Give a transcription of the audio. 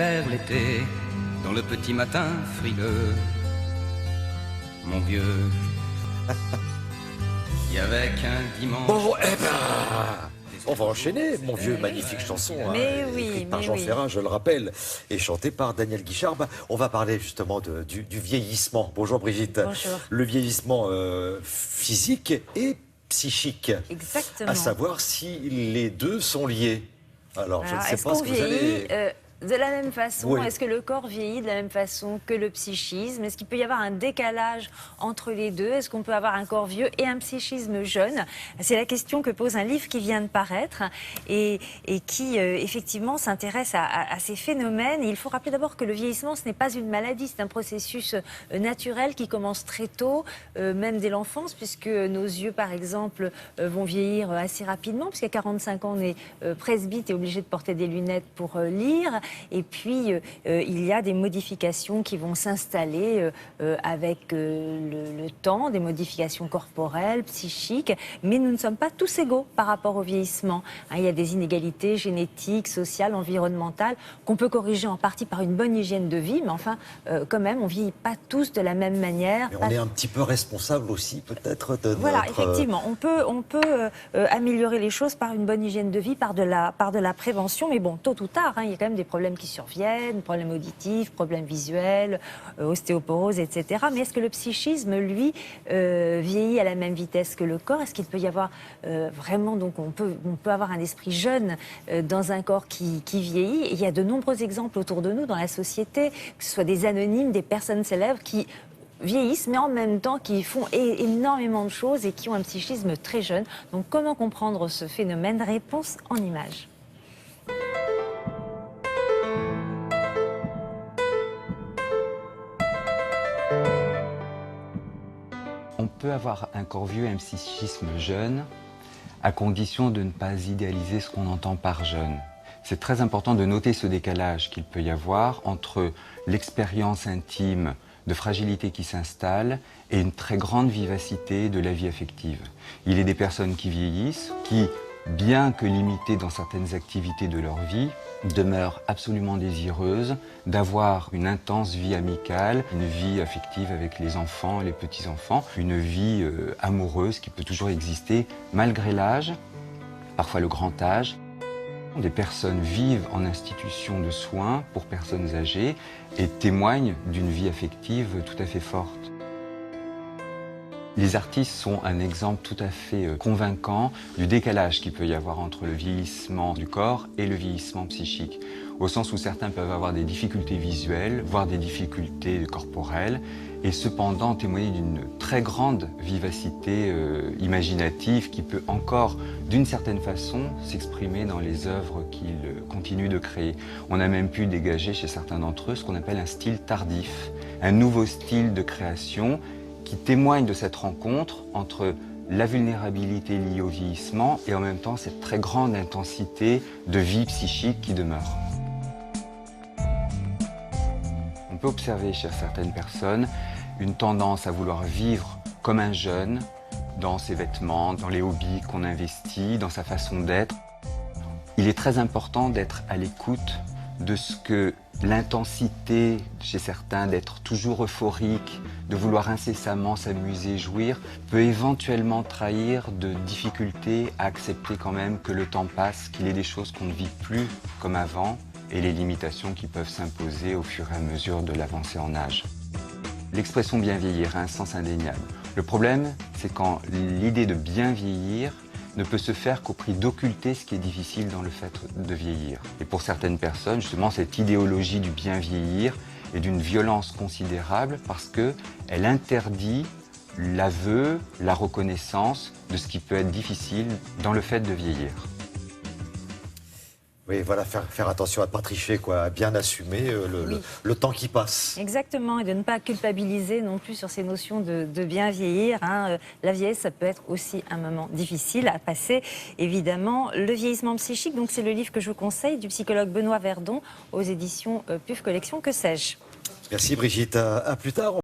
vers l'été, dans le petit matin frileux. Mon vieux, il y avait qu'un dimanche. Bon, eh ben, on va enchaîner, mon vieux, magnifique chanson, Mais oui, écrite par mais Jean oui. Ferrat, je le rappelle, et chantée par Daniel Guichard. On va parler justement du vieillissement. Bonjour Brigitte. Bonjour. Le vieillissement physique et psychique. Exactement. À savoir si les deux sont liés. Alors, je ne sais Est-ce pas qu'on ce que vous vieillit allez... de la même façon? Oui. Est-ce que le corps vieillit de la même façon que le psychisme? Est-ce qu'il peut y avoir un décalage entre les deux? Est-ce qu'on peut avoir un corps vieux et un psychisme jeune? C'est la question que pose un livre qui vient de paraître et qui, effectivement, s'intéresse à ces phénomènes. Et il faut rappeler d'abord que le vieillissement, ce n'est pas une maladie, c'est un processus naturel qui commence très tôt, même dès l'enfance, puisque nos yeux, par exemple, vont vieillir assez rapidement, puisqu'à 45 ans, on est presbyte et obligé de porter des lunettes pour lire. Et puis, il y a des modifications qui vont s'installer avec le temps, des modifications corporelles, psychiques. Mais nous ne sommes pas tous égaux par rapport au vieillissement. Il y a des inégalités génétiques, sociales, environnementales, qu'on peut corriger en partie par une bonne hygiène de vie. Mais enfin, quand même, on ne vieillit pas tous de la même manière. Mais on est un petit peu responsable aussi, peut-être, de Voilà, notre... effectivement, on peut améliorer les choses par une bonne hygiène de vie, par de la prévention. Mais bon, tôt ou tard, il y a quand même des problèmes qui surviennent, problèmes auditifs, problèmes visuels, ostéoporose, etc. Mais est-ce que le psychisme, lui, vieillit à la même vitesse que le corps? Est-ce qu'il peut y avoir vraiment, donc on peut avoir un esprit jeune dans un corps qui vieillit? Et il y a de nombreux exemples autour de nous dans la société, que ce soit des anonymes, des personnes célèbres qui vieillissent, mais en même temps qui font énormément de choses et qui ont un psychisme très jeune. Donc comment comprendre ce phénomène? Réponse en images. On peut avoir un corps vieux et un psychisme jeune, à condition de ne pas idéaliser ce qu'on entend par jeune. C'est très important de noter ce décalage qu'il peut y avoir entre l'expérience intime de fragilité qui s'installe et une très grande vivacité de la vie affective. Il est des personnes qui vieillissent, qui, bien que limitées dans certaines activités de leur vie, demeurent absolument désireuses d'avoir une intense vie amicale, une vie affective avec les enfants, les petits-enfants, une vie amoureuse qui peut toujours exister malgré l'âge, parfois le grand âge. Des personnes vivent en institution de soins pour personnes âgées et témoignent d'une vie affective tout à fait forte. Les artistes sont un exemple tout à fait convaincant du décalage qu'il peut y avoir entre le vieillissement du corps et le vieillissement psychique, au sens où certains peuvent avoir des difficultés visuelles, voire des difficultés corporelles, et cependant témoigner d'une très grande vivacité imaginative qui peut encore, d'une certaine façon, s'exprimer dans les œuvres qu'ils continuent de créer. On a même pu dégager chez certains d'entre eux ce qu'on appelle un style tardif, un nouveau style de création qui témoigne de cette rencontre entre la vulnérabilité liée au vieillissement et en même temps cette très grande intensité de vie psychique qui demeure. On peut observer chez certaines personnes une tendance à vouloir vivre comme un jeune, dans ses vêtements, dans les hobbies qu'on investit, dans sa façon d'être. Il est très important d'être à l'écoute de ce que l'intensité chez certains, d'être toujours euphorique, de vouloir incessamment s'amuser, jouir, peut éventuellement trahir de difficultés à accepter quand même que le temps passe, qu'il y ait des choses qu'on ne vit plus comme avant et les limitations qui peuvent s'imposer au fur et à mesure de l'avancée en âge. L'expression bien vieillir a un sens indéniable. Le problème, c'est quand l'idée de bien vieillir ne peut se faire qu'au prix d'occulter ce qui est difficile dans le fait de vieillir. Et pour certaines personnes, justement, cette idéologie du bien vieillir est d'une violence considérable parce qu'elle interdit l'aveu, la reconnaissance de ce qui peut être difficile dans le fait de vieillir. Oui, voilà, faire attention à ne pas tricher, quoi, à bien assumer le temps qui passe. Exactement, et de ne pas culpabiliser non plus sur ces notions de bien vieillir. La vieillesse, ça peut être aussi un moment difficile à passer. Évidemment, le vieillissement psychique, donc c'est le livre que je vous conseille du psychologue Benoît Verdon aux éditions PUF Collection. Que sais-je? Merci Brigitte, à plus tard.